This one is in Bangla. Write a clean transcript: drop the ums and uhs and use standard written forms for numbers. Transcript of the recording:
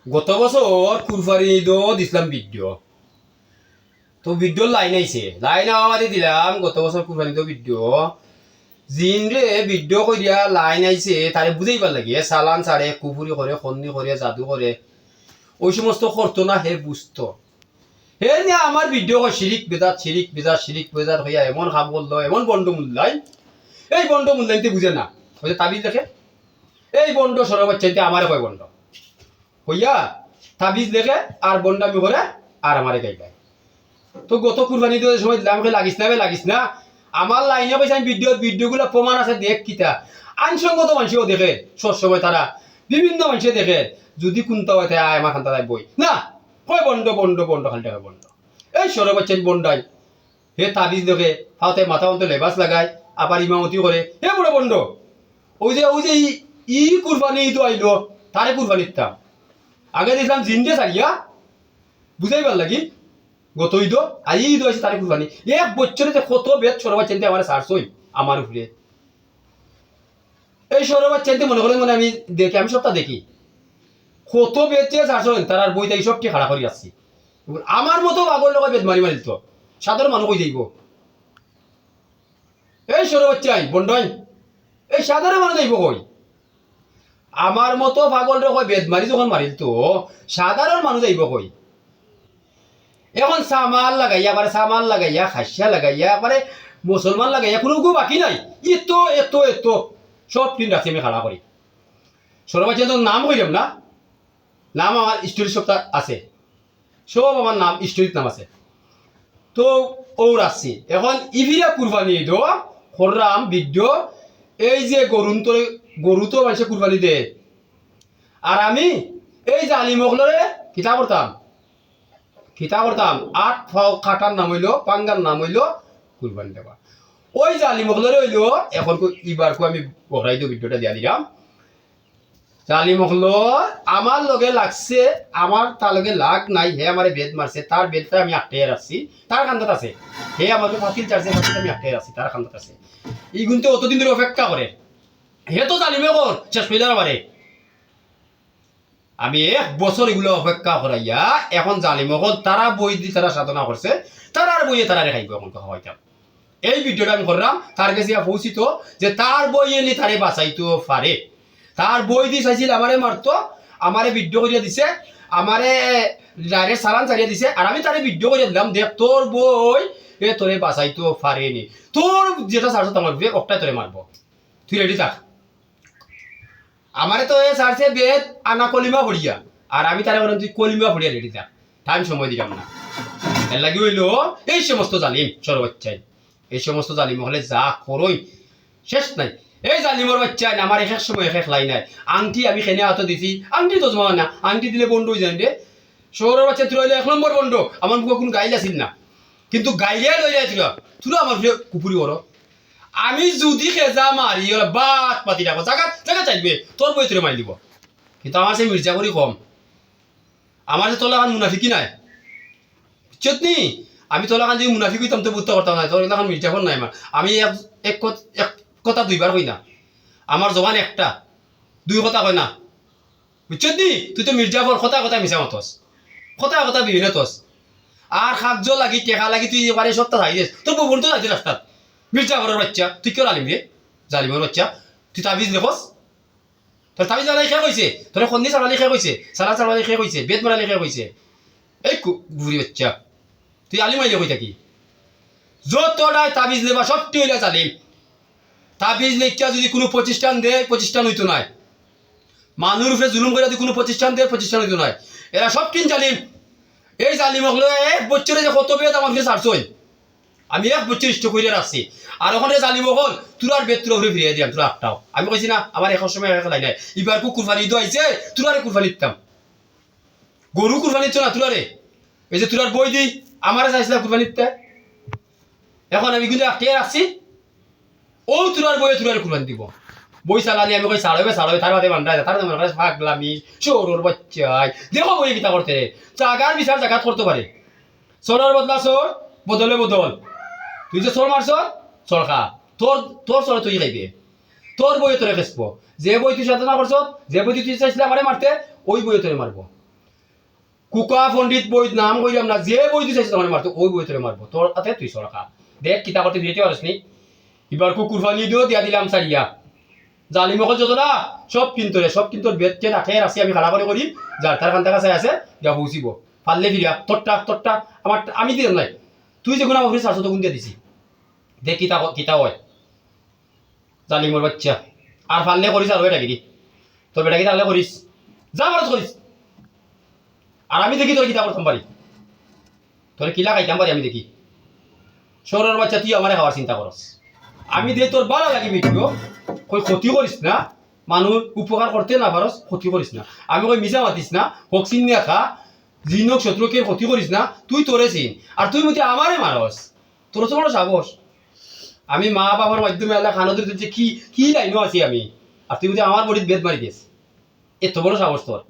গত বছর কুরবানি ঈদও দিছিলাম ভিডিও। তো ভিডিওর লাইন আইছে, লাইন আমাদের দিলাম গত বছর কুরবানি ঈদও ভিডিও। জিন রে ভিডিও করিয়া লাইন আইছে তারে বুঝাইবার লাগে সালান ছাড়ে, কুফুরি করে, খন্নি করে, জাদু করে, ওই সমস্ত করতো না, হে বুঝতো। হে নিয়ে আমার ভিডিও হয় শিরিক বেদাত, শিরিক বেদাত, শিরিক বেদাত হইয়া এমন কাম করলো, এমন বন্ড মূল্যায়। এই বন্ড মূল্যায়নতে বুঝে না, হয়তো তাবিজ দেখে এই বন্ড সরব চাইতে আমার কয় বন্ড হইয়া তাবিজ দেখে আর বন্ডামি করে আর আমারে গাইবাই। তো গত কুরবানি দেওয়ার সময় দিলাম, লাগিস না লাগিস না, আমার লাইনে পয়সা আমি ভিডিওগুলো প্রমাণ আছে, দেখ কিতা আইনসঙ্গত মানুষও দেখে, সবসময় তারা বিভিন্ন মানুষে দেখে, যদি কোনটা হয় তাই আমার খান তাই বই না হয় বন্ড বন্ড বন্ড খালি টাকা বন্ড। এই সরব চেন বন্ডাই হে তাবিজ দেখে হাতে মাথা অন্ত লেবাস লাগায়, আবার ইমামতি করে, হে বড় বন্ড। ওই যে ই কুরবানি তো আইলো, তারে কুরবানি দিতাম আগে দেখলাম জিন্দে সারিয়া বুঝাইবার লাগি গত ঈদ আই ঈদ হয়েছে তারে কুরবানি। এক বছরে যে কত বেদ সরবার চিন্তা আমার সারছই আমার উপরে। এই সরবার চিন্তা মনে করেন মানে আমি দেখি, আমি সবটা দেখি কত বেদ যে সারছই তার বইটা এইসবটি খাড়া করি আসছি। আমার মতো পাগল লোক বেদ মারি মারিত সাধারণ মানুষ কই যাইব। এই সরবার চাই বন্ডাই এই সাধারণ মানুষ যাইব কই? আমার মতো পাগল রে কই বেদ মারি যখন মারিল তো সাধারণ মানুষ যাইব কই? এখন সামাল লাগাইয়া পারে, সামাল লাগাইয়া, খাসিয়া লাগাইয়া পারে, মুসলমান লাগাইয়া, কোনো বাকি নাই। এতো এতো এতো সব দিন রাখছি আমি খাড়া করি। সরবাচি নাম কইলাম না, নাম আমার স্টোরি সবটা আছে, সব আমার নাম স্টোরির নাম আছে। তো ও রাখছি এখন ইভিরা কুরবানি দো করলাম ভিডিও। এই যে গরু তো মানুষে কুরবানি দে, আর আমি এই যে আলিমগলরে কিতা করতাম 8 ফাও কাটার নাম হইলো, পাঙ্গার নাম হইলো কুরবানি দেওয়া। ওই জালি মহলরে হইলো এখন ইবারকু আমি বহরাই তো ভিডিওটা দিয়া দিলাম। জালি মহল আমার লগে লাগছে, আমার তার লগে লাগ নাই, হে আমারে বেদ মারছে, তার বেদটা আমি আটকে রাখছি, তার কান্দত আছে। হে আমাকে ফাঁকিল চারছে, ফাঁকিল আমি আটকে রাখছি, তার কান্দত আছে। এই গুনতে অতদিন ধরে অপেক্ষা করে, হে তো জালিমে কর শেষ হইলে আমারে। আমি 1 বছর এগুলো অপেক্ষা করাইয়া এখন জালিমগল তারা বই দি তারা সাধনা করছে, তারার বইয়ে তারা রেখাইব এখন কথা হইতাম। এই ভিডিওটা আমি করলাম তার কাছে পৌঁছিত যে তার বই এনে তারে বাঁচাইতো পারে। তার বই দি চাইছিল আমারে মারতো, আমারে ভিডিও করিয়া দিছে, আমারে ডাইরেক্ট সালান চালিয়ে দিছে, আর আমি তারে ভিডিও করিয়া দিলাম দেখ তোর বই এ তোরে বাঁচাইতো পারেনি, তোর যেটা সারছত আমার একটাই তোরে মারবো, তুই রেডি থাক। আমারে তো এ সারছে বেদ আনা কলিমা পড়িয়া, আর আমি তারে বলেন তুই কলিমা পড়িয়া রেডি থাক, টাইম সময় দিলাম না। এর লাগি হইলো এই সমস্ত জালিম সর্বচ্চাই, এই সমস্ত জালিম হলে যা করই শেষ নাই। এই জালিমর বাচ্চা আমার এক সময় এক লাই নাই। আংটি আমি খেনে হাত দিছি, আংটি তো জমা না, আংটি দিলে বন্ধ হয়ে যায় রে। শহরের বাচ্চা তুই হইলে 1 নম্বর বন্ধ, আমার মুখে কোনো গাইল আসিল না, কিন্তু গাইলে লই যায় তুই আমার কুপুরি করো। আমি যদি খেজা মারি বাদ পাতি রাখো জায়গা জায়গা চাইবে তোর বই তোরে মারি দিব, কিন্তু আমার সেই মির্জাপুরি কম, আমার যে তোলা খান মুনাফিকি নাই চতনি। আমি তোলা খান যদি মুনাফিক হইতাম তো বুঝতে পারতাম না, তোর এখন মির্জাফর নাই আমার। আমি এক কথা 2বার কই না, আমার জবান একটা 2 কথা কয় না, বুঝছনি? তুই তো মির্জাফর কথা কথা মিশা মতস, কথা কথা বিভিন্ন তস, আর সাহায্য লাগি টেকা লাগি তুই এবারে সপ্তাহ যাই দিস, তোর বউন তো যাইতে রাস্তাত। মির্জাফরের বাচ্চা তুই কেউ আলিম রে, জালিমের বাচ্চা তুই তাবিজ দেখস, তোর তাবিজ মারালি খেয়ে কইছে, তোর সন্ধি চালালি খেয়ে কইছে, সালা চালালি খেয়ে কইছে, বেদ মারালি খেয়ে কইছে। এই ঘুরি বাচ্চা তুই আলিম আইলে কই থাকি? যতটাই তাবিজ নেবা সবটি হইলে জালিম। তাবিজ লেখা যদি কোনো প্রতিষ্ঠান দেয়, প্রতিষ্ঠান হইতো নাই। মানুষ উপরে জুলুম করে যদি কোনো প্রতিষ্ঠান দেয়, প্রতিষ্ঠান হইতো নাই। এরা সব তিন জালিম। এই জালিম হলো 1 বছরে যে কত বেদ আমার কাছে ছাড়ছই, আমি 1 বছর ইষ্ট করে রাখছি। আর ওখানে জালিম হল তুরার বেদ তুরা ঘুরে ফিরিয়ে দিলাম, তুরা আটটাও আমি কইছি না আমার এখন সময় লাই নাই। এবার কুরবানি ঈদ আইছে, তুরারে কুরবানি দিতাম, গরু কুরবানি দিত না তুরারে। এই যে তুরার বই দিই আমারে চাইছিলাম কুরবানি দিতে, এখন আমি কিন্তু আটকে রাখছি, ও তুরার বইয়ে তুরারে কুরবানি দিব। বই চালানি আমি কই চালাবে তার বাদে বান্ধায় তার মনে করে পাগলামি চোরোর বাচ্চাই দেখো বই কিতা করতে রে, জাগার বিচার জাগাত করতে পারে। চোরের বদলা চোর, বদলে বদল। তুই যে চোর মারছ চোর খা, তোর চোরে তুই খাইবে, তোর বইয়ে তোরে খেসবো। যে বই তুই সাধনা করছ, যে বই তুই চাইছিলে আমারে মারতে, ওই বইয়ে তোরে মারবো। কুকা পণ্ডিত বই নাম কইলাম না, যে বই দিছে তোমার মারতো ওই বই তোরে মারবো, তোর হাতে তুই সরকার দেখ কিতা করতে দিতে পারিস নি। এবার কুকুর ফানি দিও দিয়া দিলাম সারিয়া, জালিম অকল যত না সব কিন্তু বেদকে রাখে রাখছি আমি খালা করে করি, যার তার কান্তা কাছে আছে দিয়া পৌঁছিব পারলে ফিরিয়া তোরটা আমার আমি দিলাম নাই, তুই যে গুণা অফিস আসো তখন দিয়ে দিছি, দেখ কিতা হয় জালিমর বাচ্চা। আর পারলে করিস আর বেটা কি তোর বেটা কি তাহলে করিস, যা পারস করিস। আর আমি দেখি তোর কিতা করতাম পারি, তোর কিলা খাইতাম পারি আমি দেখি। শহরের বাচ্চা তুই আমারে খাওয়ার চিন্তা করস, আমি দিয়ে তোর ভালো লাগি ভিডিও কই ক্ষতি করিস না, মানুষ উপকার করতে না পারস ক্ষতি করিস না, আমি কই মিশা মাতিস না, হোক চিন না খা, জিনক শত্রুকে ক্ষতি করিস না, তুই তোরে চিন আর তুই মধ্যে আমারে মারস, তোর তো বড় সাহস। আমি মা বাবার মাধ্যমে আল্লাহ খানদের দিচ্ছে কি কি লাইনও আছি আমি, আর তুই মধ্যে আমার বডির বেদ মারি দিস, এত বড় সাহস তোর।